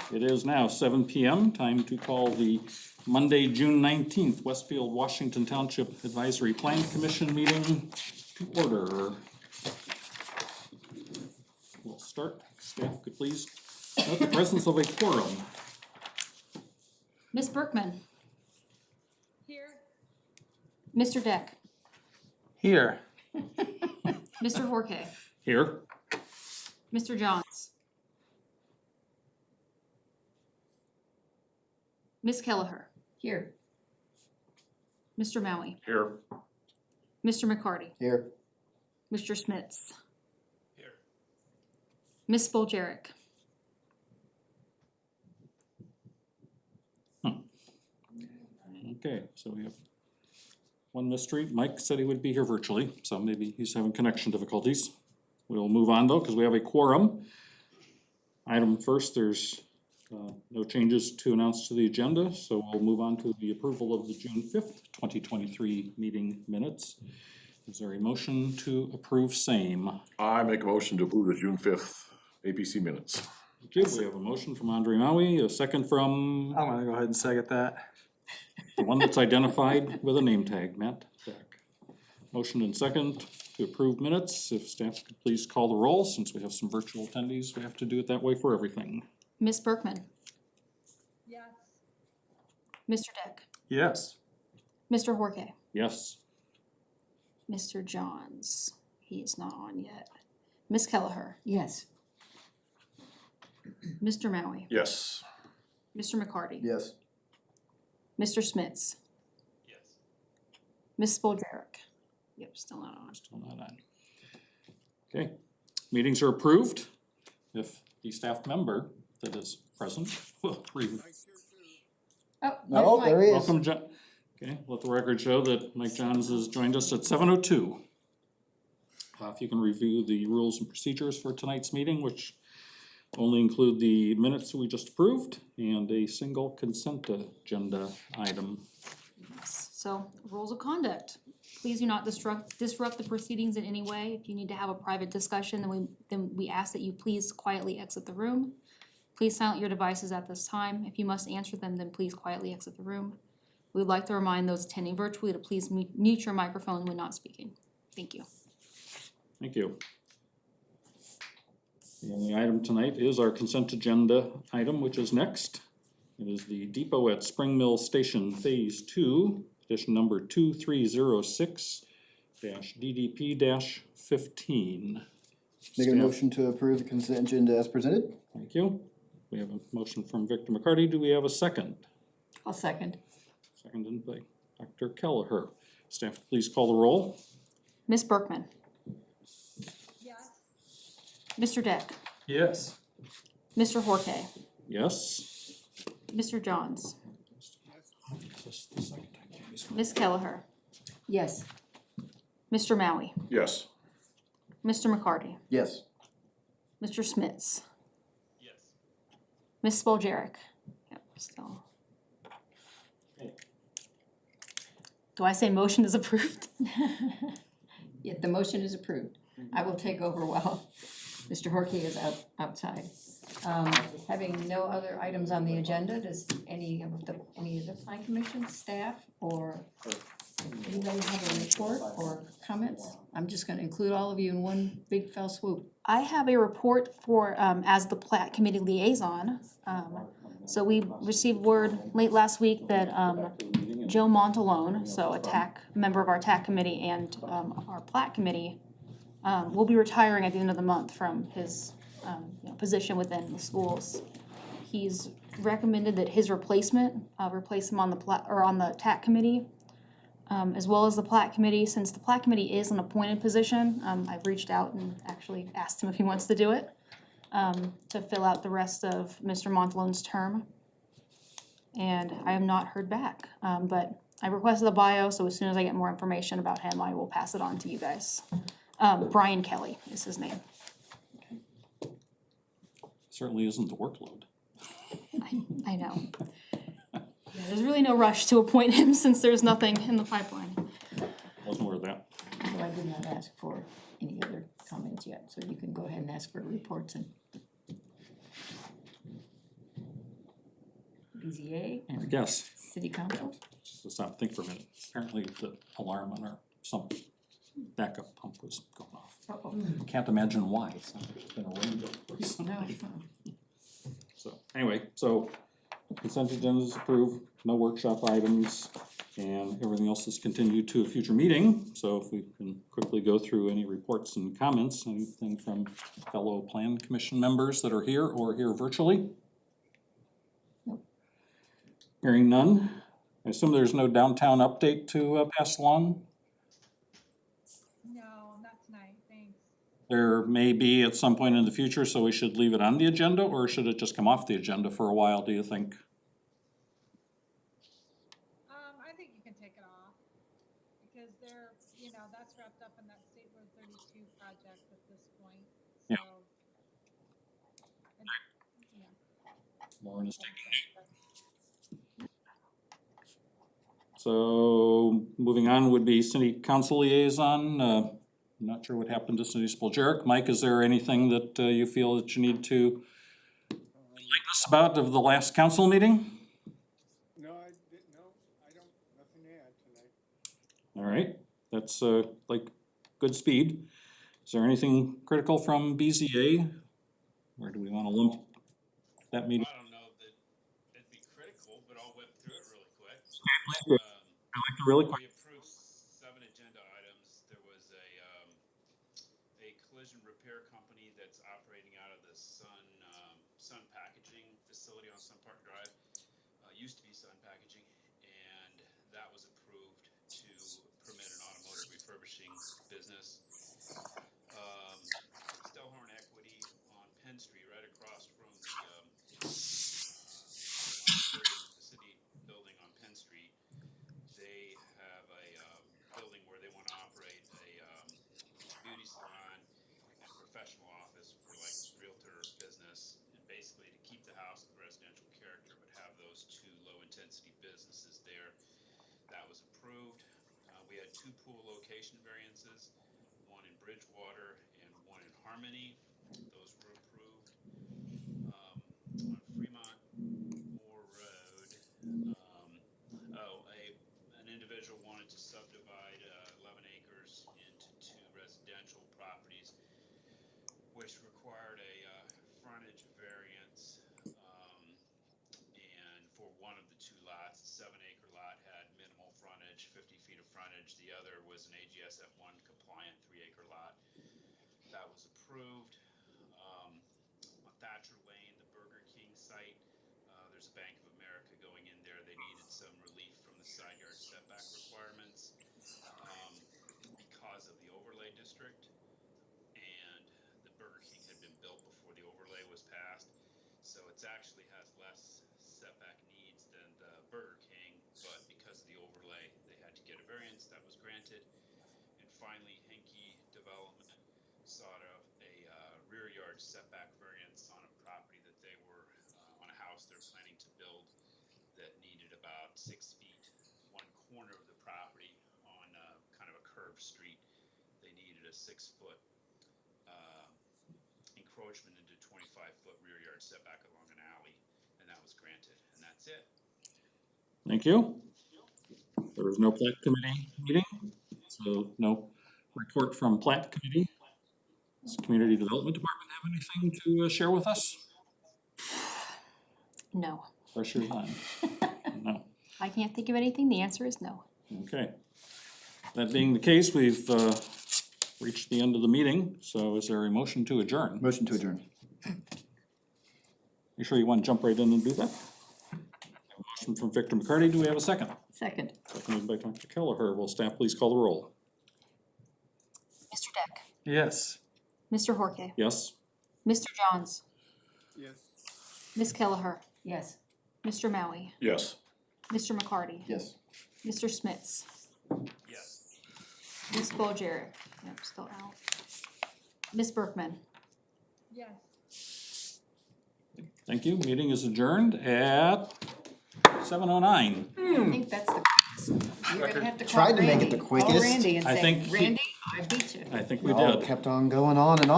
It is now 7 PM, time to call the Monday, June 19th, Westfield, Washington Township Advisory Plan Commission meeting to order. We'll start. Staff could please note the presence of a quorum. Ms. Berkman. Here. Mr. Deck. Here. Mr. Horke. Here. Mr. Johns. Ms. Kelleher. Here. Mr. Maui. Here. Mr. McCarty. Here. Mr. Smits. Here. Ms. Spoljaric. Okay, so we have one mystery. Mike said he would be here virtually, so maybe he's having connection difficulties. We'll move on though, because we have a quorum. Item first, there's no changes to announce to the agenda, so we'll move on to the approval of the June 5th, 2023 meeting minutes. Is there a motion to approve same? I make a motion to approve the June 5th APC minutes. Okay, we have a motion from Andre Maui, a second from I'm gonna go ahead and second that. the one that's identified with a name tag, Matt Beck. Motion and second to approve minutes. If staff could please call the roll, since we have some virtual attendees, we have to do it that way for everything. Ms. Berkman. Yes. Mr. Deck. Yes. Mr. Horke. Yes. Mr. Johns. He is not on yet. Ms. Kelleher. Yes. Mr. Maui. Yes. Mr. McCarty. Yes. Mr. Smits. Yes. Ms. Spoljaric. Yep, still not on. Still not on. Okay, meetings are approved if the staff member that is present will approve. Oh, No, there he is. Welcome, John. Okay, let the record show that Mike Johns has joined us at 7:02. If you can review the rules and procedures for tonight's meeting, which only include the minutes we just approved and a single consent agenda item. So, rules of conduct. Please do not disrupt the proceedings in any way. If you need to have a private discussion, then we ask that you please quietly exit the room. Please silence your devices at this time. If you must answer them, then please quietly exit the room. We would like to remind those attending virtually to please mute your microphone when not speaking. Thank you. Thank you. The only item tonight is our consent agenda item, which is next. It is the depot at Spring Mill Station Phase 2, edition number 2306-DDP-15. Make a motion to approve the consent agenda as presented. Thank you. We have a motion from Victor McCarty. Do we have a second? I'll second. Seconded by Dr. Kelleher. Staff, please call the roll. Ms. Berkman. Yes. Mr. Deck. Yes. Mr. Horke. Yes. Mr. Johns. Just a second. Ms. Kelleher. Yes. Mr. Maui. Yes. Mr. McCarty. Yes. Mr. Smits. Yes. Ms. Spoljaric. Yep, still. Do I say motion is approved? Yeah, the motion is approved. I will take over while Mr. Horke is outside. Having no other items on the agenda, does any of the plan commission staff or anybody have a report or comments? I'm just gonna include all of you in one big fell swoop. I have a report for, as the plat committee liaison. So we received word late last week that, Joe Montalone, so a member of our TAC committee and, our plat committee, will be retiring at the end of the month from his, position within the schools. He's recommended that his replacement, replace him on the on the TAC committee, as well as the plat committee. Since the plat committee is an appointed position, I've reached out and actually asked him if he wants to do it, to fill out the rest of Mr. Montalone's term. And I have not heard back, but I requested a bio, so as soon as I get more information about him, I will pass it on to you guys. Brian Kelly is his name. Certainly isn't the workload. I know. Yeah, there's really no rush to appoint him since there's nothing in the pipeline. Wasn't aware of that. So I did not ask for any other comments yet, so you can go ahead and ask for reports and BZA I and guess. city council? Just stop and think for a minute. Apparently the alarm on our sump backup pump was going off. Uh-oh. Can't imagine why. It's not like it's been a rain day No. recently. So, anyway, so consent agenda is approved, no workshop items, and everything else is continued to a future meeting. So if we can quickly go through any reports and comments, anything from fellow plan commission members that are here or here virtually? Nope. Hearing none, I assume there's no downtown update to pass along? No, not tonight, thanks. There may be at some point in the future, so we should leave it on the agenda, or should it just come off the agenda for a while, do you think? I think you can take it off, because they're, that's wrapped up in that State Road 32 project at this point, so. Yeah. And- yeah. Lauren is taking. So, moving on would be city council liaison, I'm not sure what happened to Cindy Spoljarek. Mike, is there anything that you feel that you need to enlighten us about of the last council meeting? No, I don't, nothing to add tonight. All right, that's like good speed. Is there anything critical from BZA? Or do we wanna lump that meeting? I don't know that it'd be critical, but I'll whip through it really quick. I'd like to really quick. We approved 7 agenda items. There was a collision repair company that's operating out of the Sun Packaging facility on Sun Park Drive. Used to be Sun Packaging, and that was approved to permit an automotive refurbishing business. Stellhorn Equity on Penn Street, right across from the city building on Penn Street. They have a building where they want to operate a beauty salon and professional office for like realtor business, and basically to keep the house with residential character, but have those 2 low-intensity businesses there. That was approved. We had 2 pool location variances, one in Bridgewater and one in Harmony. Those were approved. On Fremont Moore Road, an individual wanted to subdivide 11 acres into 2 residential properties, which required a frontage variance. And for one of the 2 lots, the 7-acre lot had minimal frontage, 50 feet of frontage. The other was an AGSF 1 compliant 3-acre lot. That was approved. On Thatcher Lane, the Burger King site, there's a Bank of America going in there. They needed some relief from the side yard setback requirements because of the overlay district. And the Burger King had been built before the overlay was passed, so it's actually has less setback needs than the Burger King, but because of the overlay, they had to get a variance. That was granted. And finally, Henke Development sought a rear yard setback variance on a property that they were on a house they're planning to build that needed about 6 feet. One corner of the property on kind of a curved street, they needed a 6-foot encroachment into 25-foot rear yard setback along an alley, and that was granted, and that's it. Thank you. There was no plat committee meeting, so no report from plat committee. Does the community development department have anything to share with us? No, Pressure's on. No. I can't think of anything, the answer is no. Okay. That being the case, we've reached the end of the meeting, so is there a motion to adjourn? Motion to adjourn. You sure you want to jump right in and do that? Motion from Victor McCarty, do we have a second? Second. Seconded by Dr. Kelleher. Will staff please call the roll? Mr. Deck, Yes. Mr. Horke, Yes? Mr. Johns, Yes. Ms. Kelleher, Yes. Mr. Maui, Yes. Mr. McCarty, Yes. Mr. Smits, Yes. Ms. Spoljarek, nope, still out. Ms. Berkman. Yes. Thank you. Meeting is adjourned at 7:09. I think that's the, you're gonna have to call Tried to make it Randy. the Call quickest. Randy and I say, think he- Randy, I beat you. I think we All did. kept on going on and on.